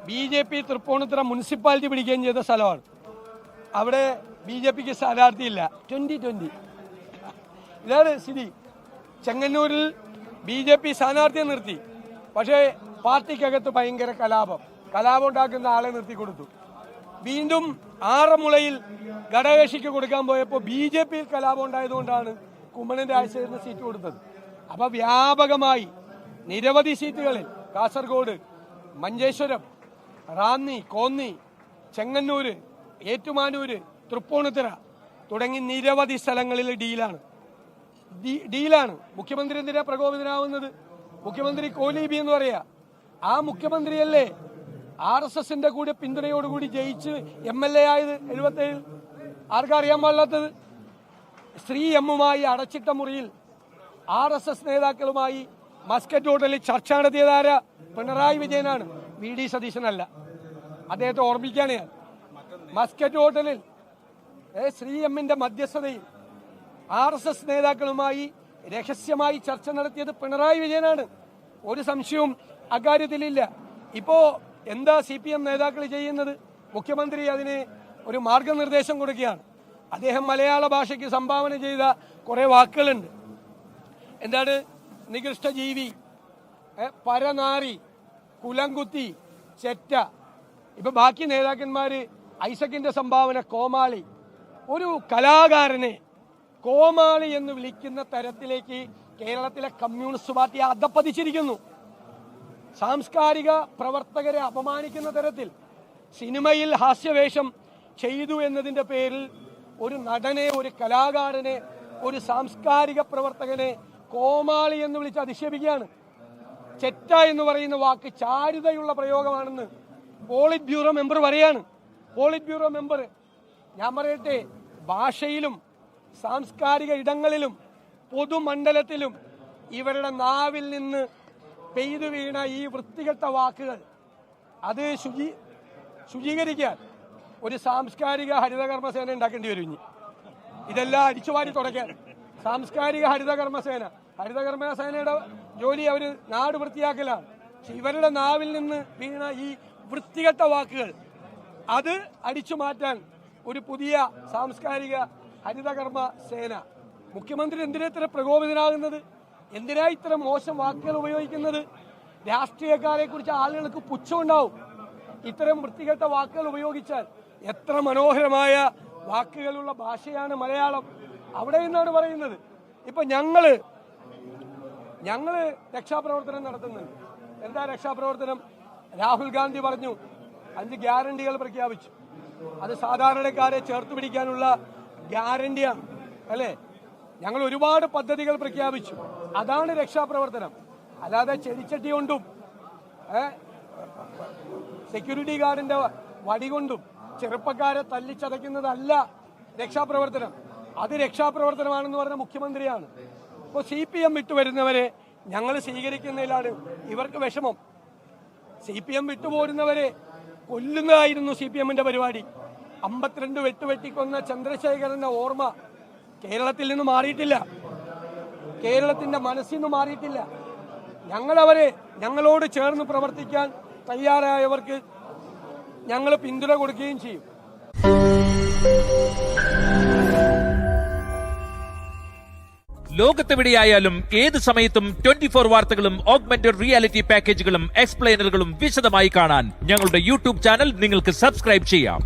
BJP Tripunithura municipality പിടിക്കുകയും ചെയ്ത സ്ഥലമാണ്. അവിടെ BJPക്ക് സ്ഥാനാർത്ഥിയില്ല. 2020 ഇതാണ് സ്ഥിതി. ചെങ്ങന്നൂരിൽ BJP സ്ഥാനാർത്ഥിയെ നിർത്തി, പക്ഷേ പാർട്ടിക്കകത്ത് ഭയങ്കര കലാപം ഉണ്ടാക്കുന്ന ആളെ നിർത്തി കൊടുത്തു. വീണ്ടും ആറന്മുളയിൽ ഘടകകക്ഷിക്ക് കൊടുക്കാൻ പോയപ്പോൾ BJPയിൽ കലാപം ഉണ്ടായതുകൊണ്ടാണ് കുമ്മനം രാജശേഖരന് സീറ്റ് കൊടുത്തത്. അപ്പൊ വ്യാപകമായി നിരവധി സീറ്റുകളിൽ കാസർഗോഡ്, മഞ്ചേശ്വരം, റാന്നി, കോന്നി, ചെങ്ങന്നൂര്, ഏറ്റുമാനൂര്, തൃപ്പൂണിത്തുറ തുടങ്ങി നിരവധി സ്ഥലങ്ങളിൽ ഡീലാണ്. മുഖ്യമന്ത്രി എന്തിനാ പ്രകോപിതനാവുന്നത്? മുഖ്യമന്ത്രി കോലീബി എന്ന് പറയാ. ആ മുഖ്യമന്ത്രിയല്ലേ RSSന്റെ കൂടെ പിന്തുണയോടുകൂടി ജയിച്ച് MLA ആയത് 77. ആർക്കറിയാൻ പാടില്ലാത്തത്? ശ്രീ എമ്മുമായി അടച്ചിട്ട മുറിയിൽ RSS നേതാക്കളുമായി മസ്കറ്റ് ഹോട്ടലിൽ ചർച്ച നടത്തിയതാര? പിണറായി വിജയനാണ്, VD സതീശനല്ല. അദ്ദേഹത്തെ ഓർമ്മിക്കുകയാണ് ഞാൻ. മസ്കറ്റ് ഹോട്ടലിൽ ശ്രീ എമ്മിന്റെ മധ്യസ്ഥതയിൽ RSS നേതാക്കളുമായി രഹസ്യമായി ചർച്ച നടത്തിയത് പിണറായി വിജയനാണ്. ഒരു സംശയവും അക്കാര്യത്തിലില്ല. ഇപ്പോ എന്താ CPM നേതാക്കൾ ചെയ്യുന്നത്? മുഖ്യമന്ത്രി അതിന് ഒരു മാർഗനിർദ്ദേശം കൊടുക്കുകയാണ്. അദ്ദേഹം മലയാള ഭാഷയ്ക്ക് സംഭാവന ചെയ്ത കുറെ വാക്കുകളുണ്ട്. എന്താണ്? നികൃഷ്ടജീവി, പരനാറി, കുലംകുത്തി, ചെറ്റ. ഇപ്പൊ ബാക്കി നേതാക്കന്മാര് ഐസക്കിന്റെ സംഭാവന കോമാളി. ഒരു കലാകാരനെ കോമാളി എന്ന് വിളിക്കുന്ന തരത്തിലേക്ക് കേരളത്തിലെ കമ്മ്യൂണിസ്റ്റ് പാർട്ടി അധപ്പതിച്ചിരിക്കുന്നു. സാംസ്കാരിക പ്രവർത്തകരെ അപമാനിക്കുന്ന തരത്തിൽ സിനിമയിൽ ഹാസ്യവേഷം ചെയ്തു എന്നതിന്റെ പേരിൽ ഒരു നടനെ, ഒരു കലാകാരനെ, ഒരു സാംസ്കാരിക പ്രവർത്തകനെ കോമാളി എന്ന് വിളിച്ച് അധിക്ഷേപിക്കുകയാണ്. ചെറ്റ എന്ന് പറയുന്ന വാക്ക് ചാരുതയുള്ള പ്രയോഗമാണെന്ന് പോളിറ്റ് ബ്യൂറോ മെമ്പർ പറയാണ്. പോളിറ്റ് ബ്യൂറോ മെമ്പർ, ഞാൻ പറയട്ടെ, ഭാഷയിലും സാംസ്കാരിക ഇടങ്ങളിലും പൊതുമണ്ഡലത്തിലും ഇവരുടെ നാവിൽ നിന്ന് പെയ്തു വീണ ഈ വൃത്തികെട്ട വാക്കുകൾ അത് ശുചീകരിക്കാൻ ഒരു സാംസ്കാരിക ഹരിതകർമ്മസേന ഉണ്ടാക്കേണ്ടി വരും. ഇതെല്ലാം അടിച്ചുവാരി തുടയ്ക്കാൻ സാംസ്കാരിക ഹരിതകർമ്മസേനയുടെ ജോലി അവർ നാട് വൃത്തിയാക്കലാണ്. പക്ഷെ ഇവരുടെ നാവിൽ നിന്ന് വീണ ഈ വൃത്തികെട്ട വാക്കുകൾ അത് അടിച്ചു മാറ്റാൻ ഒരു പുതിയ സാംസ്കാരിക ഹരിതകർമ്മ സേന. മുഖ്യമന്ത്രി എന്തിനാ ഇത്ര പ്രകോപിതനാകുന്നത്? എന്തിനാ ഇത്തരം മോശം വാക്കുകൾ ഉപയോഗിക്കുന്നത്? രാഷ്ട്രീയക്കാരെ കുറിച്ച് ആളുകൾക്ക് പുച്ഛമുണ്ടാവും. ഇത്തരം വൃത്തികെട്ട വാക്കുകൾ ഉപയോഗിച്ചാൽ എത്ര മനോഹരമായ വാക്കുകളുള്ള ഭാഷയാണ് മലയാളം. അവിടെ നിന്നാണ് പറയുന്നത്. ഇപ്പൊ ഞങ്ങള് രക്ഷാപ്രവർത്തനം നടത്തുന്നുണ്ട്. എന്താ രക്ഷാപ്രവർത്തനം? രാഹുൽ ഗാന്ധി പറഞ്ഞു 5 ഗ്യാരണ്ടികൾ പ്രഖ്യാപിച്ചു. അത് സാധാരണക്കാരെ ചേർത്ത് പിടിക്കാനുള്ള ഗ്യാരണ്ടിയാണ്, അല്ലേ? ഞങ്ങൾ ഒരുപാട് പദ്ധതികൾ പ്രഖ്യാപിച്ചു. അതാണ് രക്ഷാപ്രവർത്തനം. അല്ലാതെ ചെടിച്ചട്ടി കൊണ്ടും സെക്യൂരിറ്റി ഗാർഡിന്റെ വടി കൊണ്ടും ചെറുപ്പക്കാരെ തല്ലിച്ചതയ്ക്കുന്നതല്ല രക്ഷാപ്രവർത്തനം. അത് രക്ഷാപ്രവർത്തനമാണെന്ന് പറഞ്ഞ മുഖ്യമന്ത്രിയാണ്. ഇപ്പോൾ CPM വിട്ടുവരുന്നവരെ ഞങ്ങൾ സ്വീകരിക്കുന്നതിലാണ് ഇവർക്ക് വിഷമം. CPM വിട്ടുപോരുന്നവരെ കൊല്ലുന്നതായിരുന്നു CPMന്റെ പരിപാടി. 52 വെട്ടുവെട്ടിക്കൊന്ന ചന്ദ്രശേഖരന്റെ ഓർമ്മ കേരളത്തിൽ നിന്ന് മാറിയിട്ടില്ല, കേരളത്തിന്റെ മനസ്സിൽ നിന്ന് മാറിയിട്ടില്ല. ഞങ്ങളോട് ചേർന്ന് പ്രവർത്തിക്കാൻ തയ്യാറായവർക്ക് ഞങ്ങൾ പിന്തുണ കൊടുക്കുകയും ചെയ്യും. ലോകത്തെവിടെയായാലും ഏത് സമയത്തും 24 വാർത്തകളും ഓഗ്മെന്റഡ് റിയാലിറ്റി പാക്കേജുകളും എക്സ്പ്ലെയിനറുകളും വിശദമായി കാണാൻ ഞങ്ങളുടെ YouTube ചാനൽ നിങ്ങൾക്ക് സബ്സ്ക്രൈബ് ചെയ്യാം.